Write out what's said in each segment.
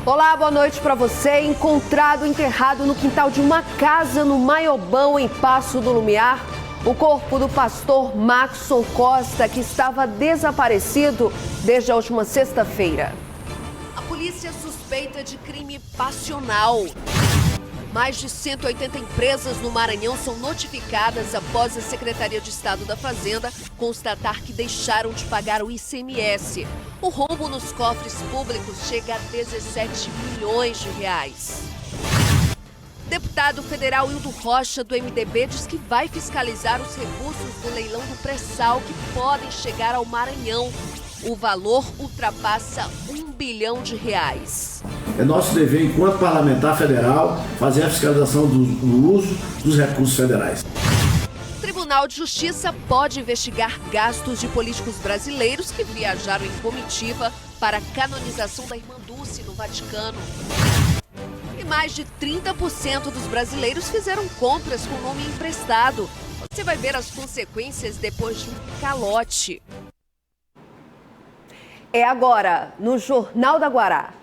Olá, boa noite para você. Encontrado enterrado no quintal de uma casa no Maiobão, em Passo do Lumiar, o corpo do pastor Maxson Costa, que estava desaparecido desde a última sexta-feira. A polícia suspeita de crime passional. Mais de 180 empresas no Maranhão são notificadas após a Secretaria de Estado da Fazenda constatar que deixaram de pagar o ICMS. O rombo nos cofres públicos chega a 17 milhões de reais. Deputado federal Hildo Rocha, do MDB, diz que vai fiscalizar os recursos do leilão do pré-sal que podem chegar ao Maranhão. O valor ultrapassa R$1 bilhão. É nosso dever, enquanto parlamentar federal, fazer a fiscalização do uso dos recursos federais. O Tribunal de Justiça pode investigar gastos de políticos brasileiros que viajaram em comitiva para a canonização da irmã Dulce no Vaticano. E mais de 30% dos brasileiros fizeram compras com nome emprestado. Você vai ver as consequências depois de um calote. É agora, no Jornal da Guará.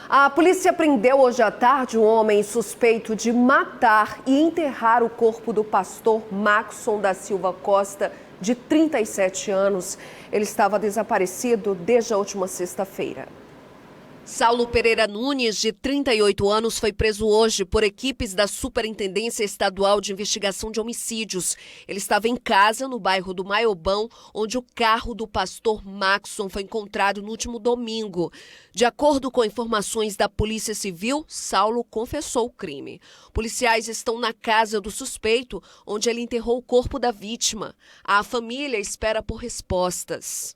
A polícia prendeu hoje à tarde um homem suspeito de matar e enterrar o corpo do pastor Maxson da Silva Costa, de 37 anos. Ele estava desaparecido desde a última sexta-feira. Saulo Pereira Nunes, de 38 anos, foi preso hoje por equipes da Superintendência Estadual de Investigação de Homicídios. Ele estava em casa, no bairro do Maiobão, onde o carro do pastor Maxson foi encontrado no último domingo. De acordo com informações da Polícia Civil, Saulo confessou o crime. Policiais estão na casa do suspeito, onde ele enterrou o corpo da vítima. A família espera por respostas.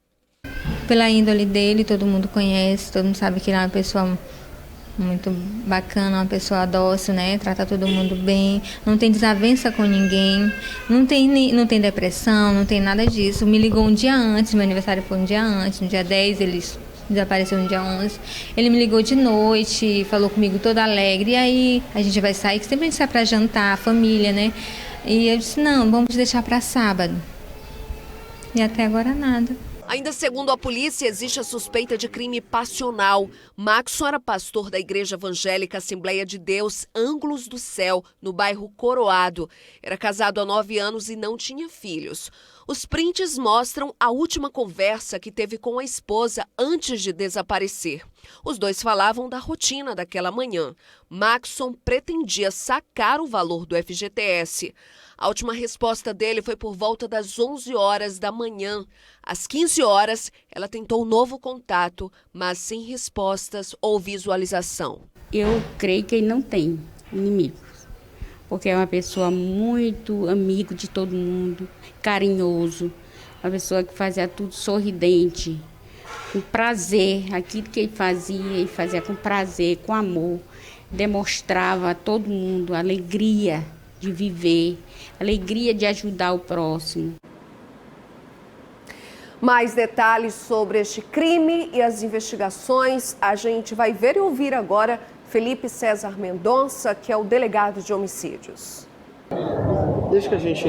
Pela índole dele, todo mundo conhece, todo mundo sabe que ele é uma pessoa muito bacana, uma pessoa dócil, né? Trata todo mundo bem, não tem desavença com ninguém, não tem depressão, não tem nada disso. Me ligou um dia antes, meu aniversário foi um dia antes, no dia 10 ele desapareceu no dia 11. Ele me ligou de noite, falou comigo toda alegre, e aí a gente vai sair, que sempre a gente sai pra jantar, a família, né? E eu disse, não, vamos deixar pra sábado. E até agora nada. Ainda segundo a polícia, existe a suspeita de crime passional. Maxson era pastor da Igreja Evangélica Assembleia de Deus, Ângulos do Céu, no bairro Coroado. Era casado há 9 anos e não tinha filhos. Os prints mostram a última conversa que teve com a esposa antes de desaparecer. Os dois falavam da rotina daquela manhã. Maxson pretendia sacar o valor do FGTS. A última resposta dele foi por volta das 11 horas da manhã. Às 15 horas, ela tentou um novo contato, mas sem respostas ou visualização. Eu creio que ele não tem inimigos, porque é uma pessoa muito amigo de todo mundo, carinhoso, uma pessoa que fazia tudo sorridente, com prazer. Aquilo que ele fazia com prazer, com amor, demonstrava a todo mundo a alegria de viver, alegria de ajudar o próximo. Mais detalhes sobre este crime e as investigações a gente vai ver e ouvir agora Felipe César Mendonça, que é o delegado de homicídios. Desde que a gente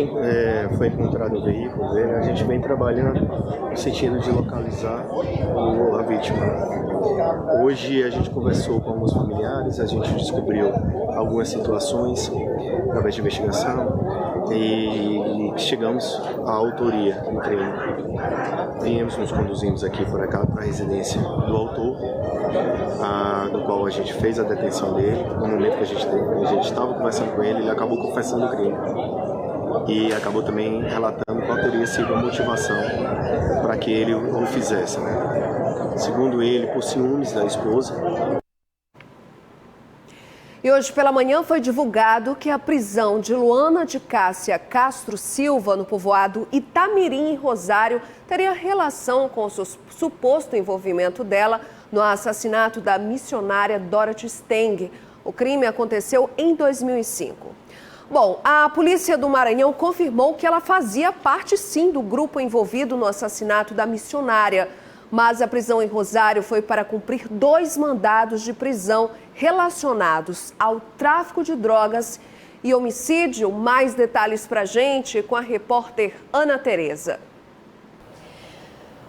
foi encontrado o veículo dele, a gente vem trabalhando no sentido de localizar a vítima. Hoje a gente conversou com alguns familiares, a gente descobriu algumas situações através de investigação e chegamos à autoria do crime. Viemos, nos conduzimos aqui por cá para a residência do autor, do qual a gente fez a detenção dele. No momento que a gente estava conversando com ele, ele acabou confessando o crime. E acabou também relatando qual teria sido a motivação para que ele o fizesse, né? Segundo ele, por ciúmes da esposa. E hoje pela manhã foi divulgado que a prisão de Luana de Cássia Castro Silva, no povoado Itamirim, em Rosário, teria relação com o suposto envolvimento dela no assassinato da missionária Dorothy Steng. O crime aconteceu em 2005. Bom, a polícia do Maranhão confirmou que ela fazia parte, sim, do grupo envolvido no assassinato da missionária. Mas a prisão em Rosário foi para cumprir 2 mandados de prisão relacionados ao tráfico de drogas e homicídio. Mais detalhes para a gente com a repórter Ana Tereza.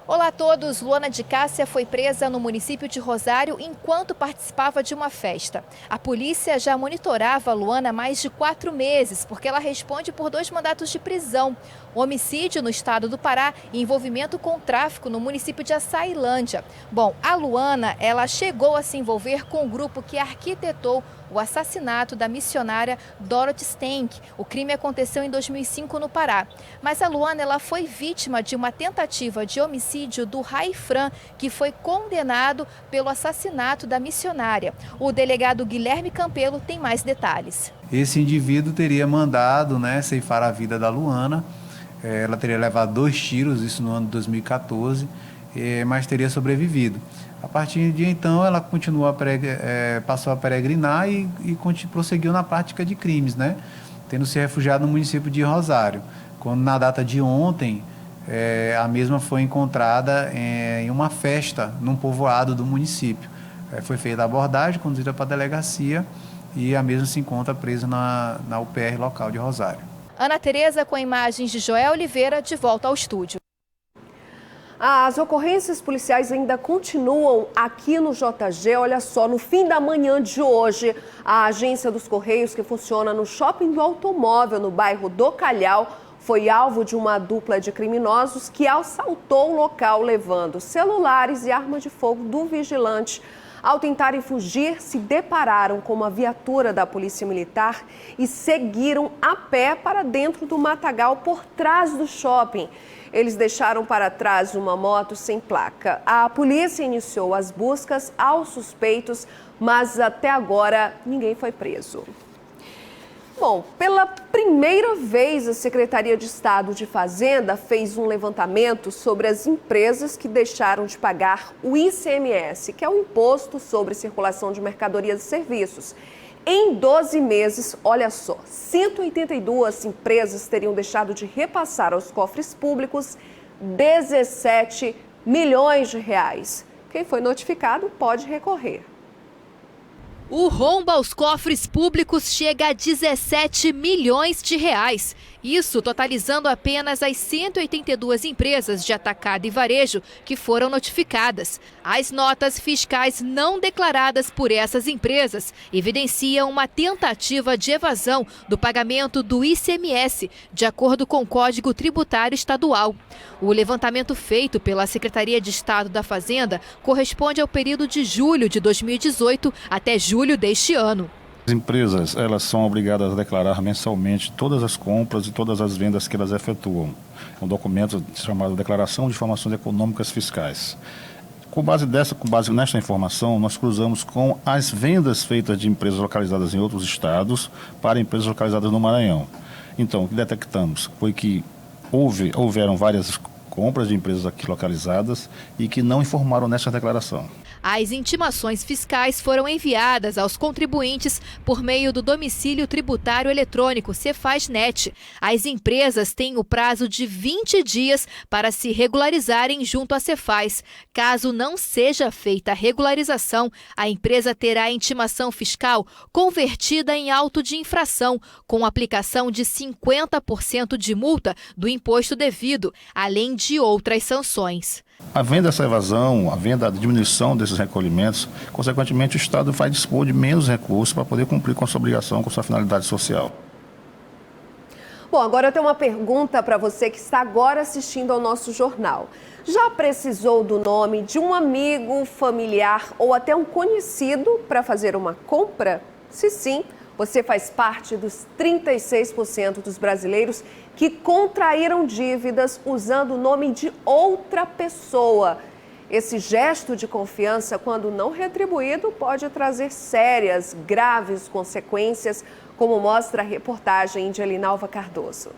Olá a todos, Luana de Cássia foi presa no município de Rosário enquanto participava de uma festa. A polícia já monitorava a Luana há mais de 4 meses, porque ela responde por 2 mandatos de prisão. Homicídio no estado do Pará e envolvimento com tráfico no município de Açailândia. Bom, a Luana, ela chegou a se envolver com o grupo que arquitetou o assassinato da missionária Dorothy Stenck. O crime aconteceu em 2005 no Pará. Mas a Luana, ela foi vítima de uma tentativa de homicídio do Raifran, que foi condenado pelo assassinato da missionária. O delegado Guilherme Campelo tem mais detalhes. Esse indivíduo teria mandado, ceifar a vida da Luana. Ela teria levado 2 tiros, isso no ano de 2014, mas teria sobrevivido. A partir de então, ela continuou passou a peregrinar e prosseguiu na prática de crimes, tendo se refugiado no município de Rosário. Quando, na data de ontem, a mesma foi encontrada em uma festa num povoado do município. Foi feita a abordagem, conduzida para a delegacia e a mesma se encontra presa na UPR local de Rosário. Ana Tereza com imagens de Joel Oliveira, de volta ao estúdio. As ocorrências policiais ainda continuam aqui no JG. Olha só, no fim da manhã de hoje, a agência dos Correios, que funciona no Shopping do Automóvel, no bairro do Calhau, foi alvo de uma dupla de criminosos que assaltou o local, levando celulares e arma de fogo do vigilante. Ao tentarem fugir, se depararam com uma viatura da Polícia Militar e seguiram a pé para dentro do matagal por trás do shopping. Eles deixaram para trás uma moto sem placa. A polícia iniciou as buscas aos suspeitos, mas até agora ninguém foi preso. Bom, pela primeira vez a Secretaria de Estado de Fazenda fez um levantamento sobre as empresas que deixaram de pagar o ICMS, que é o Imposto sobre Circulação de Mercadorias e Serviços. Em 12 meses, olha só, 182 empresas teriam deixado de repassar aos cofres públicos 17 milhões de reais. Quem foi notificado pode recorrer. O rombo aos cofres públicos chega a 17 milhões de reais. Isso totalizando apenas as 182 empresas de atacado e varejo que foram notificadas. As notas fiscais não declaradas por essas empresas evidenciam uma tentativa de evasão do pagamento do ICMS, de acordo com o Código Tributário Estadual. O levantamento feito pela Secretaria de Estado da Fazenda corresponde ao período de julho de 2018 até julho deste ano. As empresas, elas são obrigadas a declarar mensalmente todas as compras e todas as vendas que elas efetuam. É um documento chamado Declaração de Informações Econômicas Fiscais. Com base nesta informação, nós cruzamos com as vendas feitas de empresas localizadas em outros estados para empresas localizadas no Maranhão. Então, o que detectamos foi que houveram várias compras de empresas aqui localizadas e que não informaram nessa declaração. As intimações fiscais foram enviadas aos contribuintes por meio do domicílio tributário eletrônico Cefaz-Net. As empresas têm o prazo de 20 dias para se regularizarem junto à Cefaz. Caso não seja feita a regularização, a empresa terá a intimação fiscal convertida em auto de infração, com aplicação de 50% de multa do imposto devido, além de outras sanções. Havendo essa evasão, havendo a diminuição desses recolhimentos, consequentemente o Estado vai dispor de menos recursos para poder cumprir com a sua obrigação, com a sua finalidade social. Bom, agora eu tenho uma pergunta para você que está agora assistindo ao nosso jornal. Já precisou do nome de um amigo, familiar ou até um conhecido para fazer uma compra? Se sim, você faz parte dos 36% dos brasileiros que contraíram dívidas usando o nome de outra pessoa. Esse gesto de confiança, quando não retribuído, pode trazer sérias, graves consequências, como mostra a reportagem de Elinalva Cardoso.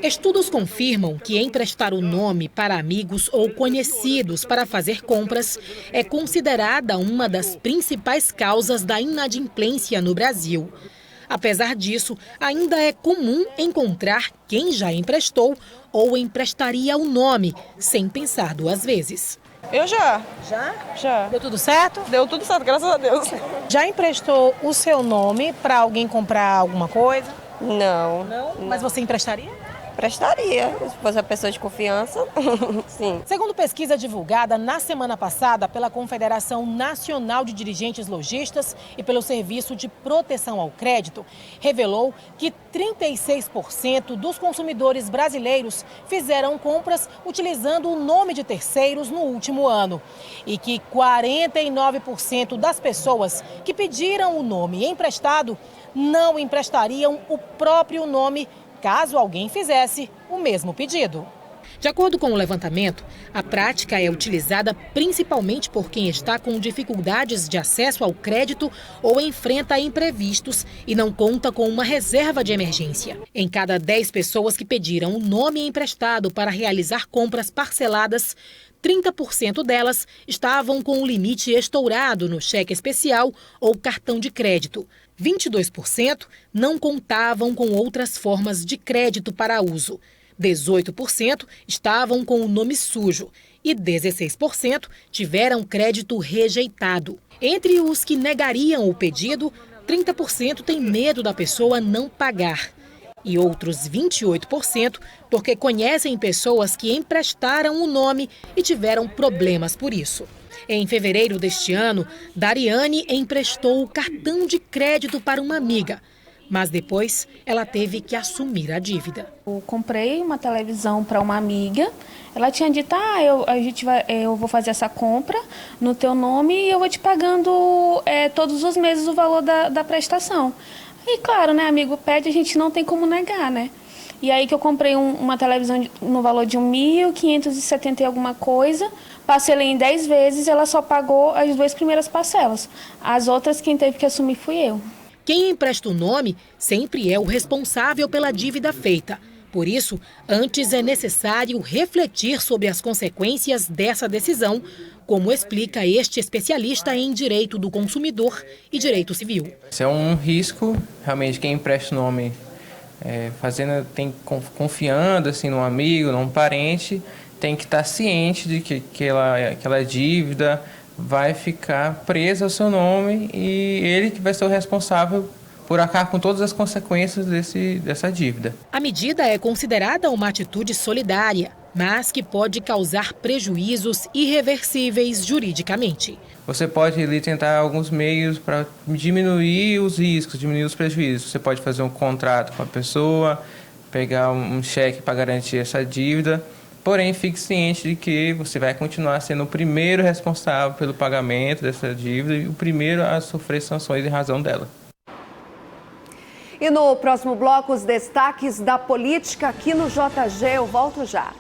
Estudos confirmam que emprestar o nome para amigos ou conhecidos para fazer compras é considerada uma das principais causas da inadimplência no Brasil. Apesar disso, ainda é comum encontrar quem já emprestou ou emprestaria o nome, sem pensar 2 vezes. Eu já. Já? Já. Deu tudo certo? Deu tudo certo, graças a Deus. Já emprestou o seu nome para alguém comprar alguma coisa? Não. Não? Mas você emprestaria? Prestaria, se fosse a pessoa de confiança, sim. Segundo pesquisa divulgada na semana passada pela Confederação Nacional de Dirigentes Lojistas e pelo Serviço de Proteção ao Crédito, revelou que 36% dos consumidores brasileiros fizeram compras utilizando o nome de terceiros no último ano e que 49% das pessoas que pediram o nome emprestado não emprestariam o próprio nome caso alguém fizesse o mesmo pedido. De acordo com o levantamento, a prática é utilizada principalmente por quem está com dificuldades de acesso ao crédito ou enfrenta imprevistos e não conta com uma reserva de emergência. Em cada 10 pessoas que pediram o nome emprestado para realizar compras parceladas, 30% delas estavam com o limite estourado no cheque especial ou cartão de crédito. 22% não contavam com outras formas de crédito para uso. 18% estavam com o nome sujo e 16% tiveram crédito rejeitado. Entre os que negariam o pedido, 30% têm medo da pessoa não pagar. E outros 28% porque conhecem pessoas que emprestaram o nome e tiveram problemas por isso. Em fevereiro deste ano, Dariane emprestou o cartão de crédito para uma amiga, mas depois ela teve que assumir a dívida. Eu comprei uma televisão para uma amiga, ela tinha dito, eu vou fazer essa compra no teu nome e eu vou te pagando todos os meses o valor da prestação. E claro, né, amigo pede, a gente não tem como negar, né? E aí que eu comprei uma televisão no valor de 1.570 e alguma coisa, parcelei em 10 vezes, ela só pagou as 2 primeiras parcelas. As outras quem teve que assumir fui eu. Quem empresta o nome sempre é o responsável pela dívida feita. Por isso, antes é necessário refletir sobre as consequências dessa decisão, como explica este especialista em direito do consumidor e direito civil. Isso é um risco, realmente, quem empresta o nome confiando assim, num amigo, num parente, tem que estar ciente de que aquela dívida vai ficar presa ao seu nome e ele que vai ser o responsável por arcar com todas as consequências dessa dívida. A medida é considerada uma atitude solidária, mas que pode causar prejuízos irreversíveis juridicamente. Você pode ali tentar alguns meios para diminuir os riscos, diminuir os prejuízos. Você pode fazer um contrato com a pessoa, pegar um cheque para garantir essa dívida. Porém, fique ciente de que você vai continuar sendo o primeiro responsável pelo pagamento dessa dívida e o primeiro a sofrer sanções em razão dela. E no próximo bloco, os destaques da política aqui no JG. Eu volto já.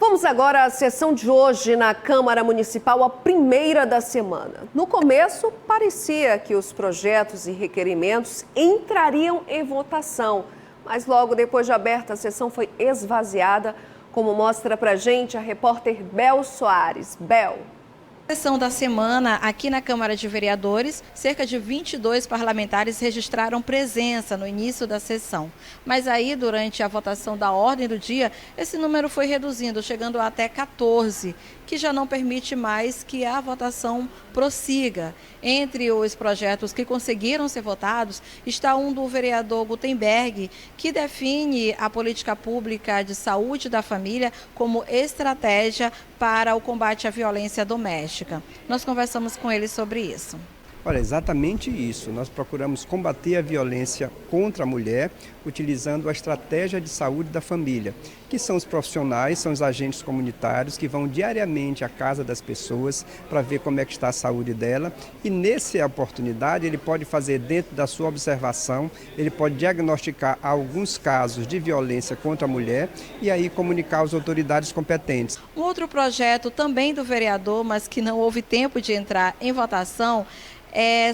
Vamos agora à sessão de hoje na Câmara Municipal, a primeira da semana. No começo, parecia que os projetos e requerimentos entrariam em votação, mas logo depois de aberta, a sessão foi esvaziada, como mostra pra gente a repórter Bel Soares. Bel. Sessão da semana, aqui na Câmara de Vereadores, cerca de 22 parlamentares registraram presença no início da sessão. Mas aí, durante a votação da ordem do dia, esse número foi reduzindo, chegando até 14, que já não permite mais que a votação prossiga. Entre os projetos que conseguiram ser votados, está um do vereador Gutenberg, que define a política pública de saúde da família como estratégia para o combate à violência doméstica. Nós conversamos com ele sobre isso. Olha, exatamente isso. Nós procuramos combater a violência contra a mulher utilizando a estratégia de saúde da família, que são os profissionais, são os agentes comunitários que vão diariamente à casa das pessoas para ver como é que está a saúde dela e nessa oportunidade ele pode fazer dentro da sua observação, ele pode diagnosticar alguns casos de violência contra a mulher e aí comunicar às autoridades competentes. Um outro projeto também do vereador, mas que não houve tempo de entrar em votação,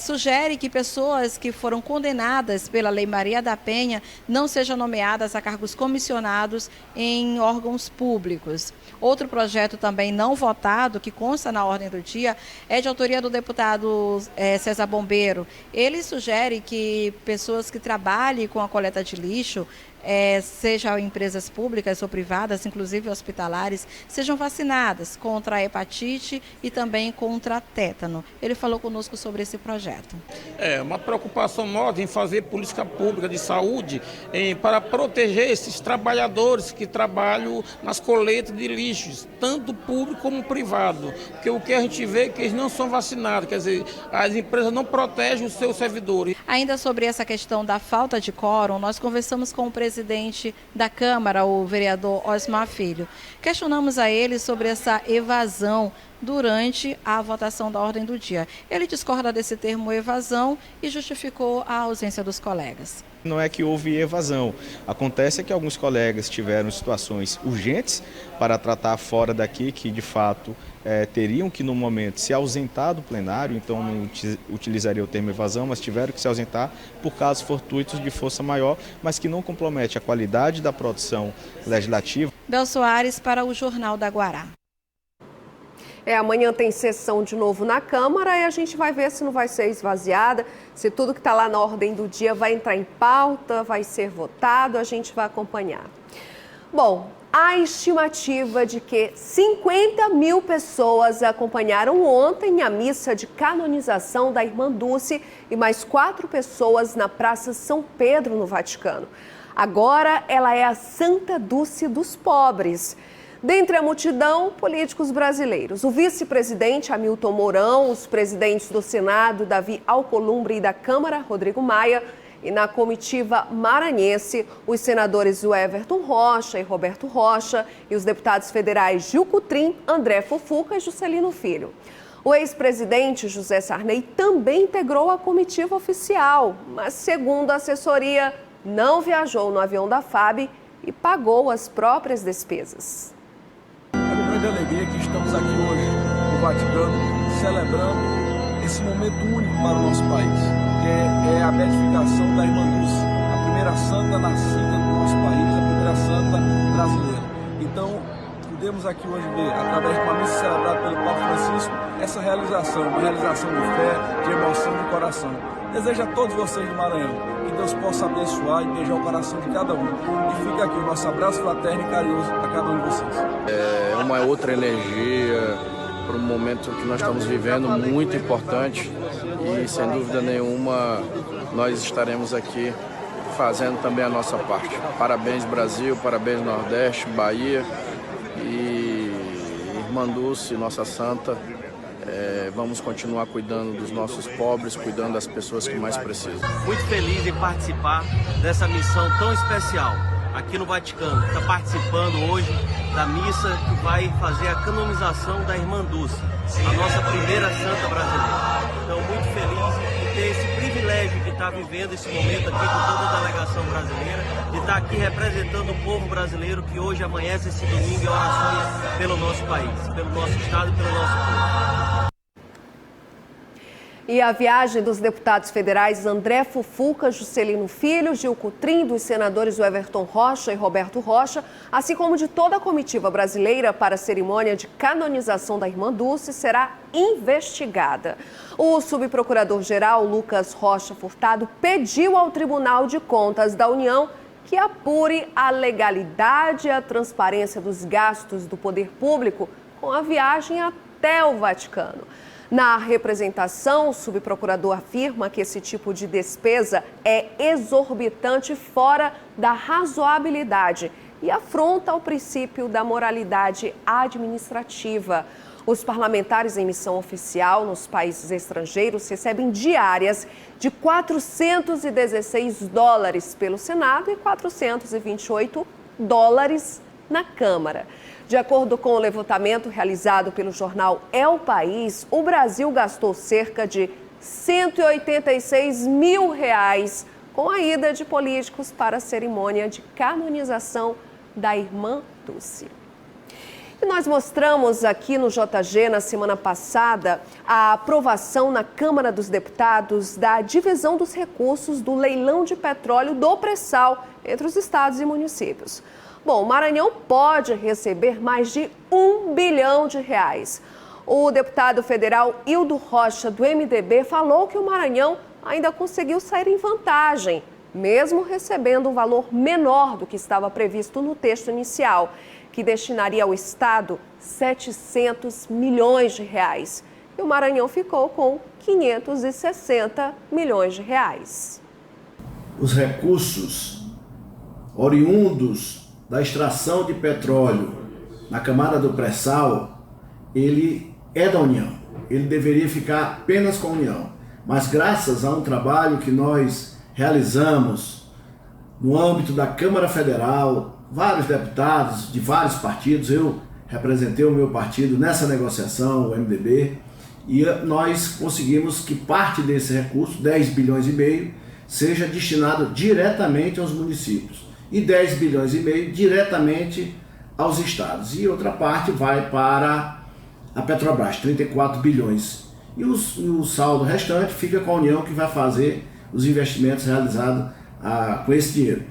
sugere que pessoas que foram condenadas pela Lei Maria da Penha não sejam nomeadas a cargos comissionados em órgãos públicos. Outro projeto também não votado, que consta na ordem do dia, é de autoria do deputado César Bombeiro. Ele sugere que pessoas que trabalhem com a coleta de lixo, sejam empresas públicas ou privadas, inclusive hospitalares, sejam vacinadas contra a hepatite e também contra tétano. Ele falou conosco sobre esse projeto. É uma preocupação nossa em fazer política pública de saúde para proteger esses trabalhadores que trabalham nas coletas de lixos, tanto público como privado. Porque o que a gente vê é que eles não são vacinados, quer dizer, as empresas não protegem os seus servidores. Ainda sobre essa questão da falta de quórum, nós conversamos com o presidente da Câmara, o vereador Osmar Filho. Questionamos a ele sobre essa evasão durante a votação da ordem do dia. Ele discorda desse termo evasão e justificou a ausência dos colegas. Não é que houve evasão. Acontece que alguns colegas tiveram situações urgentes para tratar fora daqui, que de fato teriam que no momento se ausentar do plenário, então não utilizaria o termo evasão, mas tiveram que se ausentar por casos fortuitos de força maior, mas que não compromete a qualidade da produção legislativa. Bel Soares para o Jornal da Guará. Amanhã tem sessão de novo na Câmara e a gente vai ver se não vai ser esvaziada, se tudo que está lá na ordem do dia vai entrar em pauta, vai ser votado, a gente vai acompanhar. Bom, a estimativa de que 50 mil pessoas acompanharam ontem a missa de canonização da Irmã Dulce e mais 4 pessoas na Praça São Pedro, no Vaticano. Agora ela é a Santa Dulce dos pobres. Dentre a multidão, políticos brasileiros. O vice-presidente Hamilton Mourão, os presidentes do Senado, Davi Alcolumbre, e da Câmara, Rodrigo Maia, e na comitiva maranhense, os senadores Everton Rocha e Roberto Rocha e os deputados federais Gil Cutrim, André Fufuca e Juscelino Filho. O ex-presidente José Sarney também integrou a comitiva oficial, mas, segundo a assessoria, não viajou no avião da FAB e pagou as próprias despesas. É com grande alegria que estamos aqui hoje no Vaticano, celebrando esse momento único para o nosso país, que é a beatificação da Irmã Dulce, a primeira santa nascida do nosso país, a primeira santa brasileira. Então, podemos aqui hoje ver, através de uma missa celebrada pelo Papa Francisco, essa realização, uma realização de fé, de emoção do coração. Desejo a todos vocês do Maranhão que Deus possa abençoar e beijar o coração de cada um. E fica aqui o nosso abraço fraterno e carinhoso a cada um de vocês. É uma outra energia para um momento que nós estamos vivendo, muito importante, e sem dúvida nenhuma nós estaremos aqui fazendo também a nossa parte. Parabéns Brasil, parabéns Nordeste, Bahia e Irmã Dulce, nossa santa. Vamos continuar cuidando dos nossos pobres, cuidando das pessoas que mais precisam. Muito feliz em participar dessa missão tão especial aqui no Vaticano. Está participando hoje da missa que vai fazer a canonização da Irmã Dulce, a nossa primeira santa brasileira. Então, muito feliz de ter esse privilégio de estar vivendo esse momento aqui com toda a delegação brasileira, de estar aqui representando o povo brasileiro que hoje amanhece esse domingo em orações pelo nosso país, pelo nosso estado e pelo nosso povo. E a viagem dos deputados federais André Fufuca, Juscelino Filho, Gil Cutrim, dos senadores Everton Rocha e Roberto Rocha, assim como de toda a comitiva brasileira para a cerimônia de canonização da Irmã Dulce, será investigada. O subprocurador-geral Lucas Rocha Furtado pediu ao Tribunal de Contas da União que apure a legalidade e a transparência dos gastos do poder público com a viagem até o Vaticano. Na representação, o subprocurador afirma que esse tipo de despesa é exorbitante fora da razoabilidade e afronta o princípio da moralidade administrativa. Os parlamentares em missão oficial nos países estrangeiros recebem diárias de $416 pelo Senado e $428 na Câmara. De acordo com o levantamento realizado pelo jornal El País, o Brasil gastou cerca de R$186 mil com a ida de políticos para a cerimônia de canonização da Irmã Dulce. E nós mostramos aqui no JG, na semana passada, a aprovação na Câmara dos Deputados da divisão dos recursos do leilão de petróleo do pré-sal entre os estados e municípios. Bom, o Maranhão pode receber mais de R$1 bilhão. O deputado federal Hildo Rocha, do MDB, falou que o Maranhão ainda conseguiu sair em vantagem, mesmo recebendo um valor menor do que estava previsto no texto inicial, que destinaria ao Estado R$700 milhões. E o Maranhão ficou com R$560 milhões. Os recursos oriundos da extração de petróleo na camada do pré-sal, ele é da União. Ele deveria ficar apenas com a União. Mas graças a um trabalho que nós realizamos no âmbito da Câmara Federal, vários deputados de vários partidos, eu representei o meu partido nessa negociação, o MDB, e nós conseguimos que parte desse recurso, R$10,5 bilhões, seja destinado diretamente aos municípios e R$10,5 bilhões diretamente aos estados. E outra parte vai para a Petrobras, 34 bilhões. E o saldo restante fica com a União, que vai fazer os investimentos realizados com esse dinheiro.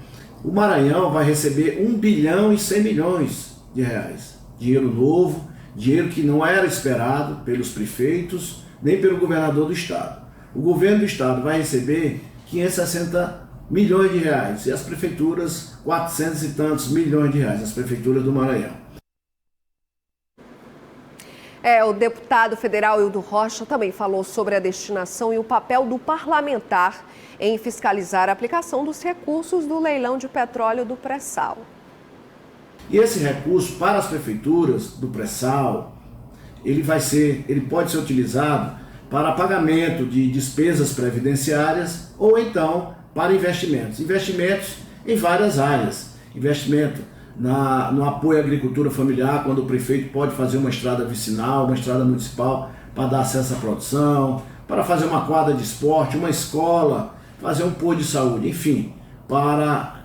O Maranhão vai receber R$1,1 bilhão. Dinheiro novo, dinheiro que não era esperado pelos prefeitos, nem pelo governador do estado. O governo do estado vai receber R$560 milhões e as prefeituras 400 e tantos milhões de reais, as prefeituras do Maranhão. O deputado federal Hildo Rocha também falou sobre a destinação e o papel do parlamentar em fiscalizar a aplicação dos recursos do leilão de petróleo do pré-sal. E esse recurso para as prefeituras do pré-sal, ele pode ser utilizado para pagamento de despesas previdenciárias ou então para investimentos. Investimentos em várias áreas. Investimento no apoio à agricultura familiar, quando o prefeito pode fazer uma estrada vicinal, uma estrada municipal para dar acesso à produção, para fazer uma quadra de esporte, uma escola, fazer um posto de saúde, enfim, para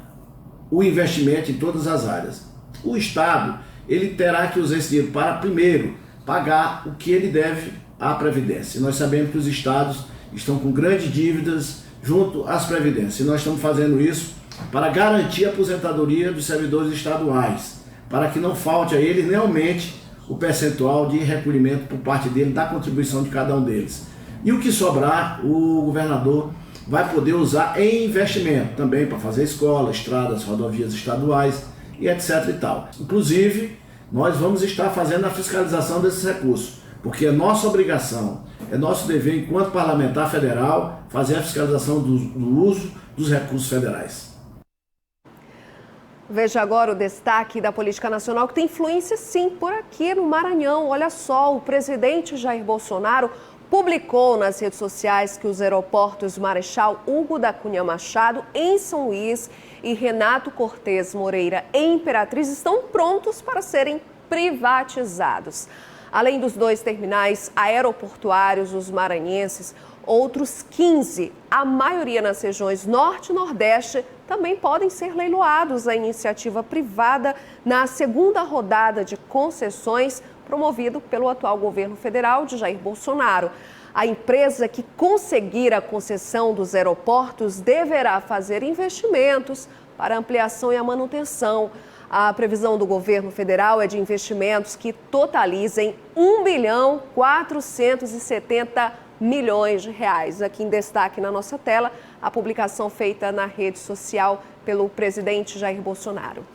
o investimento em todas as áreas. O Estado, ele terá que usar esse dinheiro para, primeiro, pagar o que ele deve à Previdência. Nós sabemos que os estados estão com grandes dívidas junto às Previdências. E nós estamos fazendo isso para garantir a aposentadoria dos servidores estaduais, para que não falte a eles nem aumente o percentual de recolhimento por parte dele, da contribuição de cada um deles. E o que sobrar, o governador vai poder usar em investimento também para fazer escolas, estradas, rodovias estaduais e etc e tal. Inclusive, nós vamos estar fazendo a fiscalização desses recursos, porque é nossa obrigação, é nosso dever enquanto parlamentar federal fazer a fiscalização do uso dos recursos federais. Veja agora o destaque da política nacional, que tem influência sim por aqui no Maranhão. Olha só, o presidente Jair Bolsonaro publicou nas redes sociais que os aeroportos Marechal Hugo da Cunha Machado, em São Luís, e Renato Cortes Moreira, em Imperatriz, estão prontos para serem privatizados. Além dos 2 terminais aeroportuários, os maranhenses, outros 15, a maioria nas regiões Norte e Nordeste, também podem ser leiloados. A iniciativa privada na segunda rodada de concessões promovido pelo atual governo federal de Jair Bolsonaro. A empresa que conseguir a concessão dos aeroportos deverá fazer investimentos para a ampliação e a manutenção. A previsão do governo federal é de investimentos que totalizem R$1,470 bilhões. Aqui em destaque na nossa tela, a publicação feita na rede social pelo presidente Jair Bolsonaro.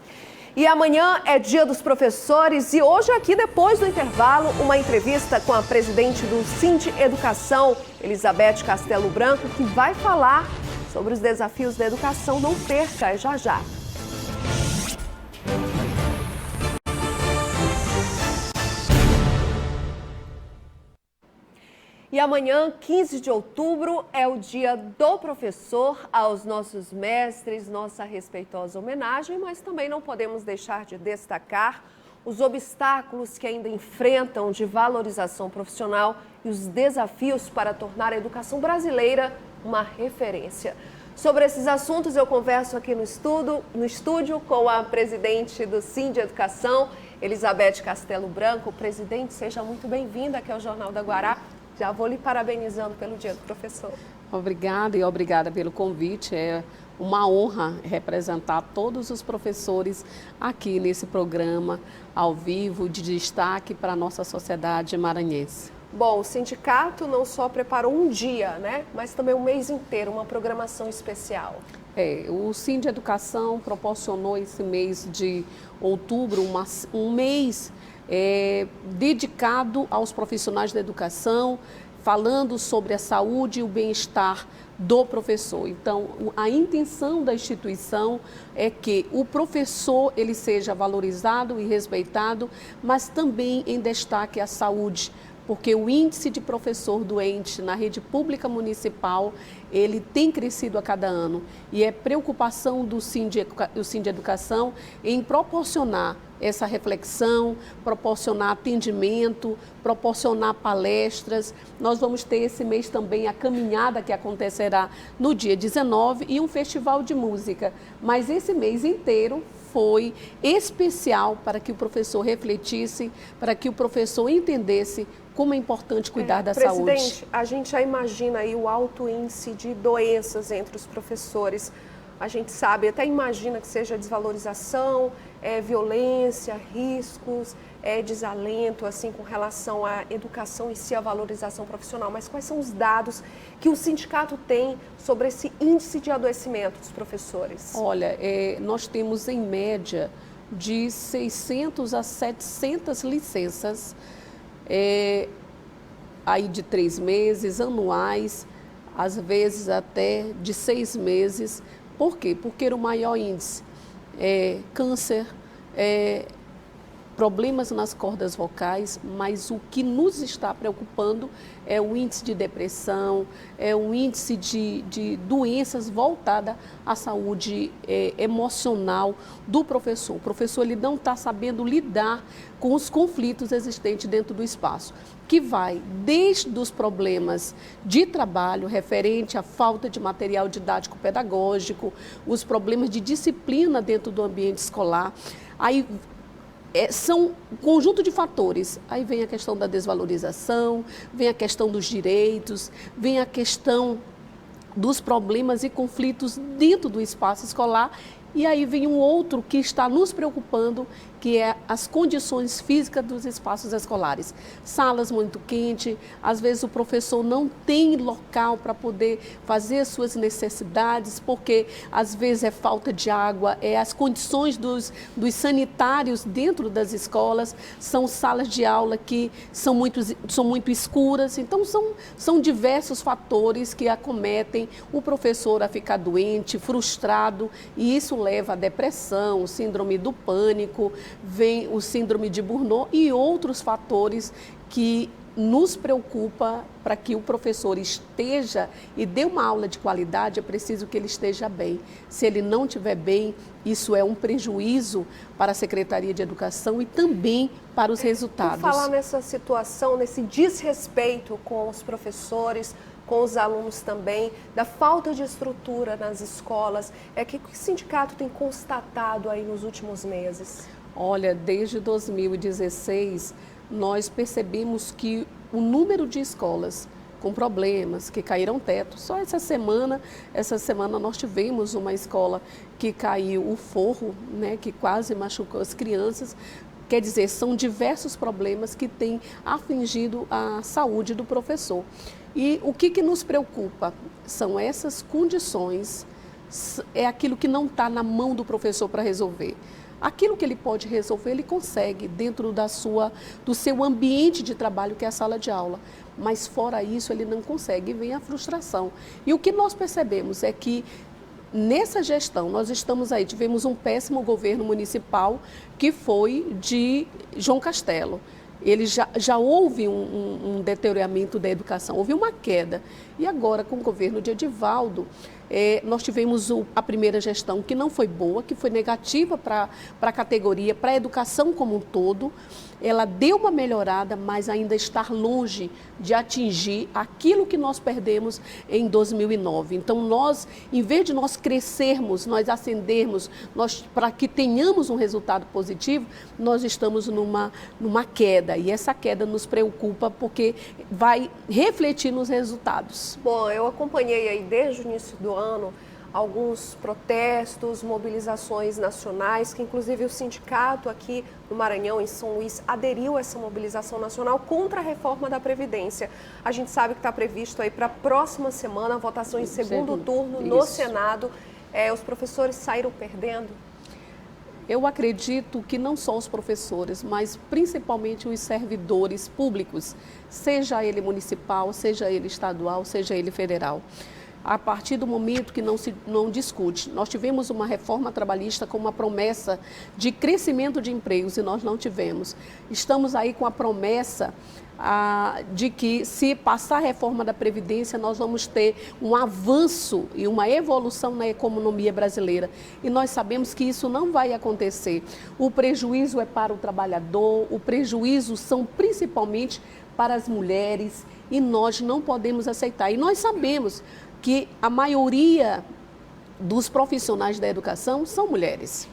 E amanhã é Dia dos Professores e hoje aqui, depois do intervalo, uma entrevista com a presidente do Sind Educação, Elizabeth Castelo Branco, que vai falar sobre os desafios da educação. Não perca, já já. E amanhã, 15 de outubro, é o Dia do Professor. Aos nossos mestres, nossa respeitosa homenagem, mas também não podemos deixar de destacar os obstáculos que ainda enfrentam de valorização profissional e os desafios para tornar a educação brasileira uma referência. Sobre esses assuntos, eu converso aqui no estúdio com a presidente do Sind Educação, Elizabeth Castelo Branco. Presidente, seja muito bem-vinda aqui ao Jornal da Guará. Já vou lhe parabenizando pelo Dia do Professor. Obrigada e obrigada pelo convite. É uma honra representar todos os professores aqui nesse programa ao vivo de destaque para a nossa sociedade maranhense. Bom, o sindicato não só preparou um dia, né, mas também um mês inteiro, uma programação especial. O Sind Educação proporcionou esse mês de outubro um mês dedicado aos profissionais da educação, falando sobre a saúde e o bem-estar do professor. Então, a intenção da instituição é que o professor ele seja valorizado e respeitado, mas também em destaque a saúde, porque o índice de professor doente na rede pública municipal, ele tem crescido a cada ano. E é preocupação do Sind Educação em proporcionar essa reflexão, proporcionar atendimento, proporcionar palestras. Nós vamos ter esse mês também a caminhada que acontecerá no dia 19 e um festival de música. Mas esse mês inteiro foi especial para que o professor refletisse, para que o professor entendesse como é importante cuidar da saúde. Presidente, a gente já imagina aí o alto índice de doenças entre os professores. A gente sabe, até imagina que seja desvalorização, violência, riscos, desalento, assim, com relação à educação em si, à valorização profissional. Mas quais são os dados que o sindicato tem sobre esse índice de adoecimento dos professores? Olha, nós temos em média de 600 a 700 licenças, aí de 3 meses, anuais, às vezes até de 6 meses. Por quê? Porque o maior índice é câncer, problemas nas cordas vocais, mas o que nos está preocupando é o índice de depressão, é o índice de doenças voltadas à saúde emocional do professor. O professor ele não está sabendo lidar com os conflitos existentes dentro do espaço, que vai desde os problemas de trabalho referente à falta de material didático-pedagógico, os problemas de disciplina dentro do ambiente escolar, aí são um conjunto de fatores. Aí vem a questão da desvalorização, vem a questão dos direitos, vem a questão dos problemas e conflitos dentro do espaço escolar. E aí vem um outro que está nos preocupando, que é as condições físicas dos espaços escolares. Salas muito quentes, às vezes o professor não tem local para poder fazer as suas necessidades, porque às vezes é falta de água, as condições dos sanitários dentro das escolas, são salas de aula que são muito escuras. Então são diversos fatores que acometem o professor a ficar doente, frustrado, e isso leva à depressão, síndrome do pânico, vem o síndrome de Burnout e outros fatores que nos preocupa. Para que o professor esteja e dê uma aula de qualidade, é preciso que ele esteja bem. Se ele não estiver bem, isso é um prejuízo para a Secretaria de Educação e também para os resultados. Por falar nessa situação, nesse desrespeito com os professores, com os alunos também, da falta de estrutura nas escolas, que o sindicato tem constatado aí nos últimos meses? Olha, desde 2016, nós percebemos que o número de escolas com problemas, que caíram teto, só essa semana nós tivemos uma escola que caiu o forro, né, que quase machucou as crianças. Quer dizer, são diversos problemas que têm afligido a saúde do professor. E o que nos preocupa são essas condições, é aquilo que não está na mão do professor para resolver. Aquilo que ele pode resolver, ele consegue dentro do seu ambiente de trabalho, que é a sala de aula. Mas fora isso, ele não consegue e vem a frustração. E o que nós percebemos é que nessa gestão, nós estamos aí, tivemos um péssimo governo municipal que foi de João Castelo. Ele já houve um deterioramento da educação, houve uma queda. E agora, com o governo de Edivaldo, Nós tivemos a primeira gestão que não foi boa, que foi negativa para a categoria, para a educação como um todo. Ela deu uma melhorada, mas ainda está longe de atingir aquilo que nós perdemos em 2009. Então, em vez de nós crescermos, nós ascendermos, para que tenhamos um resultado positivo, nós estamos numa queda. E essa queda nos preocupa porque vai refletir nos resultados. Bom, eu acompanhei aí desde o início do ano alguns protestos, mobilizações nacionais, que inclusive o sindicato aqui no Maranhão, em São Luís, aderiu a essa mobilização nacional contra a reforma da Previdência. A gente sabe que está previsto aí para a próxima semana a votação em segundo turno no Senado. Os professores saíram perdendo? Eu acredito que não só os professores, mas principalmente os servidores públicos, seja ele municipal, seja ele estadual, seja ele federal. A partir do momento que não discute. Nós tivemos uma reforma trabalhista com uma promessa de crescimento de empregos e nós não tivemos. Estamos aí com a promessa de que, se passar a reforma da Previdência, nós vamos ter um avanço e uma evolução na economia brasileira. E nós sabemos que isso não vai acontecer. O prejuízo é para o trabalhador, o prejuízo são principalmente para as mulheres e nós não podemos aceitar. E nós sabemos que a maioria dos profissionais da educação são mulheres.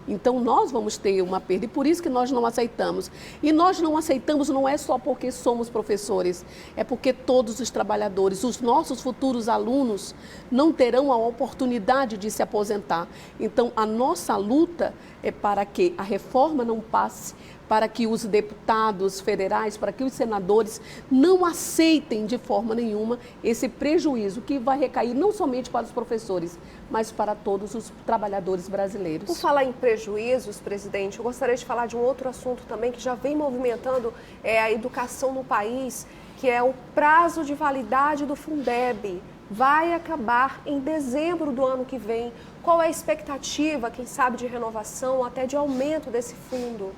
Então, nós vamos ter uma perda e por isso que nós não aceitamos. E nós não aceitamos não é só porque somos professores, é porque todos os trabalhadores, os nossos futuros alunos, não terão a oportunidade de se aposentar. Então, a nossa luta é para que a reforma não passe, para que os deputados federais, para que os senadores não aceitem de forma nenhuma esse prejuízo que vai recair não somente para os professores, mas para todos os trabalhadores brasileiros. Por falar em prejuízos, presidente, eu gostaria de falar de um outro assunto também que já vem movimentando a educação no país, que é o prazo de validade do Fundeb. Vai acabar em dezembro do ano que vem. Qual é a expectativa, quem sabe, de renovação, até de aumento desse fundo?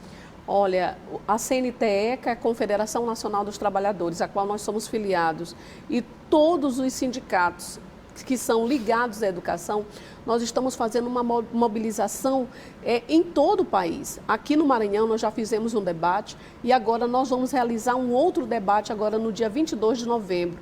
Olha, a CNTE, que é a Confederação Nacional dos Trabalhadores, a qual nós somos filiados, e todos os sindicatos que são ligados à educação, nós estamos fazendo uma mobilização em todo o país. Aqui no Maranhão nós já fizemos um debate e agora nós vamos realizar um outro debate agora no dia 22 de novembro.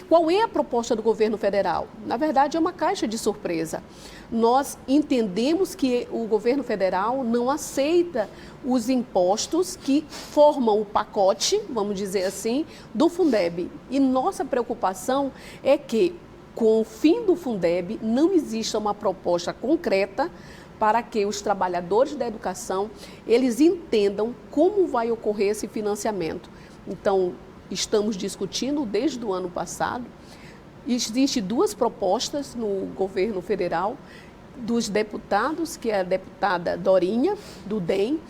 Qual é a proposta do governo federal? Na verdade, é uma caixa de surpresa. Nós entendemos que o governo federal não aceita os impostos que formam o pacote, vamos dizer assim, do Fundeb. E nossa preocupação é que, com o fim do Fundeb, não exista uma proposta concreta para que os trabalhadores da educação, eles entendam como vai ocorrer esse financiamento. Então, estamos discutindo desde o ano passado. Existem duas propostas no governo federal, dos deputados, que é a deputada Dorinha, do DEM,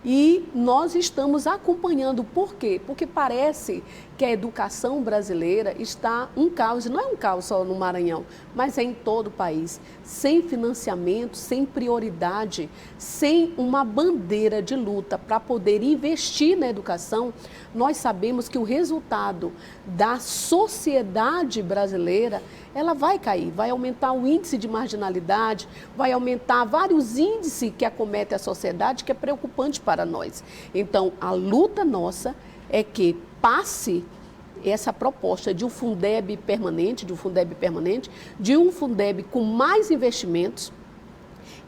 e nós estamos acompanhando. Por quê? Porque parece que a educação brasileira está um caos, não é um caos só no Maranhão, mas é em todo o país, sem financiamento, sem prioridade, sem uma bandeira de luta para poder investir na educação. Nós sabemos que o resultado da sociedade brasileira, ela vai cair, vai aumentar o índice de marginalidade, vai aumentar vários índices que acometem a sociedade, que é preocupante para nós. Então, a luta nossa é que passe essa proposta de um Fundeb permanente, de um Fundeb com mais investimentos,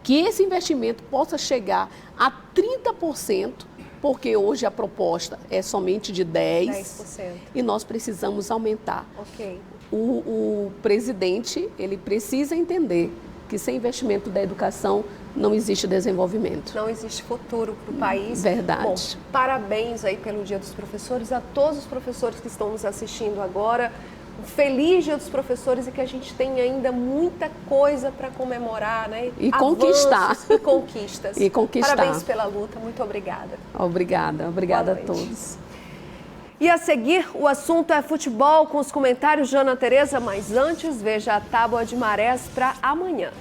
que esse investimento possa chegar a 30%, porque hoje a proposta é somente de 10% e nós precisamos aumentar. Ok. O presidente, ele precisa entender que sem investimento da educação não existe desenvolvimento. Não existe futuro para o país. Verdade. Bom, parabéns aí pelo Dia dos Professores, a todos os professores que estão nos assistindo agora. Um feliz Dia dos Professores e que a gente tenha ainda muita coisa para comemorar, né? E conquistar. E conquistas. E conquistar. Parabéns pela luta, muito obrigada. Obrigada a todos. E a seguir, o assunto é futebol com os comentários de Ana Tereza, mas antes, veja a tábua de marés para amanhã.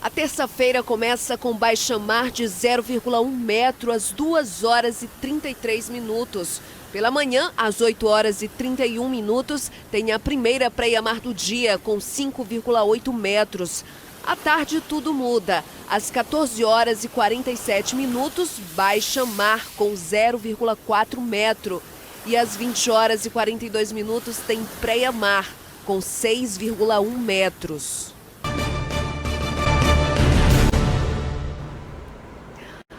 A terça-feira começa com baixa mar de 0,1 metro às 2 horas e 33 minutos. Pela manhã, às 8 horas e 31 minutos, tem a primeira praia-mar do dia, com 5,8 metros. À tarde, tudo muda. Às 14 horas e 47 minutos, baixa mar com 0,4 metro. E às 20 horas e 42 minutos, tem praia-mar com 6,1 metros.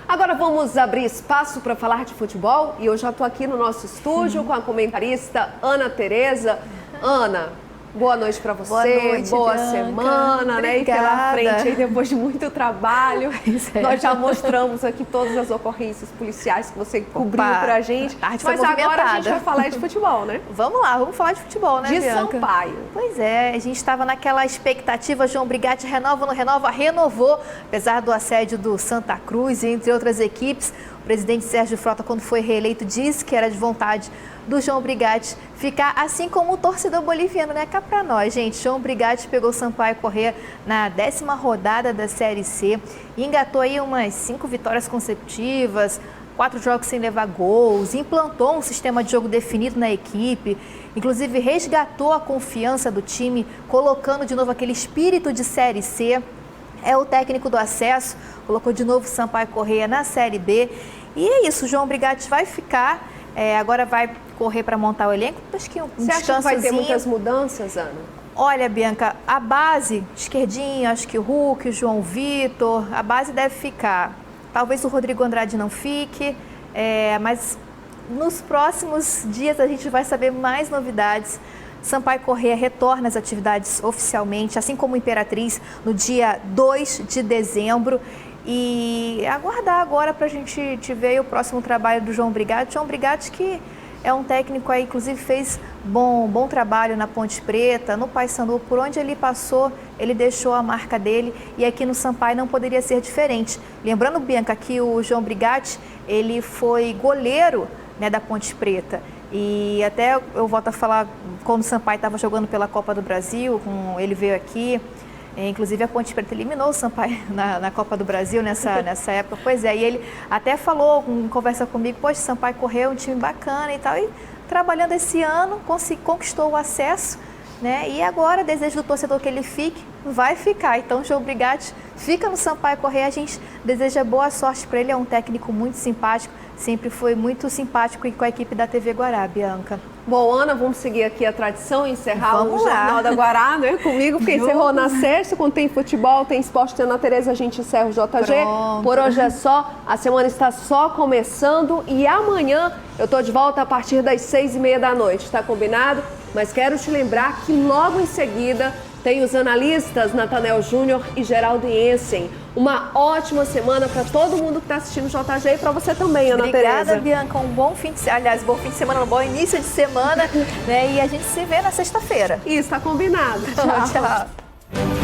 Agora vamos abrir espaço para falar de futebol e eu já estou aqui no nosso estúdio com a comentarista Ana Tereza. Ana, boa noite para você, boa noite, boa Bianca. Semana, né? E pela frente, aí, depois de muito trabalho, nós já mostramos aqui todas as ocorrências policiais que você cobriu para a gente. Mas agora a gente vai falar de futebol, né? Vamos lá, vamos falar de futebol, né, de Bianca? Sampaio. Pois é, a gente estava naquela expectativa, João Brigatti renova, não renova, renovou, apesar do assédio do Santa Cruz e entre outras equipes. O presidente Sérgio Frota, quando foi reeleito, disse que era de vontade do João Brigatti ficar, assim como o torcedor boliviano, né? Cá pra nós, gente. João Brigatti pegou o Sampaio Corrêa na 10ª rodada da Série C e engatou aí umas 5 vitórias consecutivas, 4 jogos sem levar gols, implantou um sistema de jogo definido na equipe, inclusive resgatou a confiança do time, colocando de novo aquele espírito de Série C. É o técnico do acesso, colocou de novo o Sampaio Corrêa na Série B. E é isso, o João Brigatti vai ficar, agora vai correr para montar o elenco. Acho que Você acha que vai ter muitas mudanças, Ana? Olha, Bianca, a base, esquerdinha, acho que o Hulk, o João Vitor, a base deve ficar. Talvez o Rodrigo Andrade não fique, mas nos próximos dias a gente vai saber mais novidades. Sampaio Corrêa retorna às atividades oficialmente, assim como o Imperatriz, no dia 2 de dezembro. E aguardar agora para a gente ver o próximo trabalho do João Brigatti. João Brigatti que é um técnico aí, inclusive fez bom trabalho na Ponte Preta, no Paysandu, por onde ele passou, ele deixou a marca dele e aqui no Sampaio não poderia ser diferente. Lembrando, Bianca, que o João Brigatti, ele foi goleiro, né, da Ponte Preta. E até eu volto a falar, quando o Sampaio estava jogando pela Copa do Brasil, ele veio aqui, inclusive a Ponte Preta eliminou o Sampaio na Copa do Brasil nessa época. Pois é, e ele até falou, em conversa comigo, poxa, Sampaio Corrêa é um time bacana e tal, e trabalhando esse ano, conquistou o acesso, né? E agora, desejo do torcedor que ele fique, vai ficar. Então, o João Brigatti fica no Sampaio Corrêa, a gente deseja boa sorte para ele, é um técnico muito simpático, sempre foi muito simpático com a equipe da TV Guará, Bianca. Bom, Ana, vamos seguir aqui a tradição e encerrar o Jornal da Guará, né? Comigo, porque encerrou na sexta, quando tem futebol, tem esporte, tem Ana Tereza, a gente encerra o JG. Pronto. Por hoje é só, a semana está só começando e amanhã eu tô de volta a partir das 6h30 da noite, tá combinado? Mas quero te lembrar que logo em seguida tem os analistas Natanel Júnior e Geraldo Jensen. Uma ótima semana para todo mundo que está assistindo o JG e para você também, Ana Tereza. Obrigada, Bianca. Um bom fim de semana. Aliás, bom fim de semana, um bom início de semana, né? E a gente se vê na sexta-feira. Isso, tá combinado. Tchau.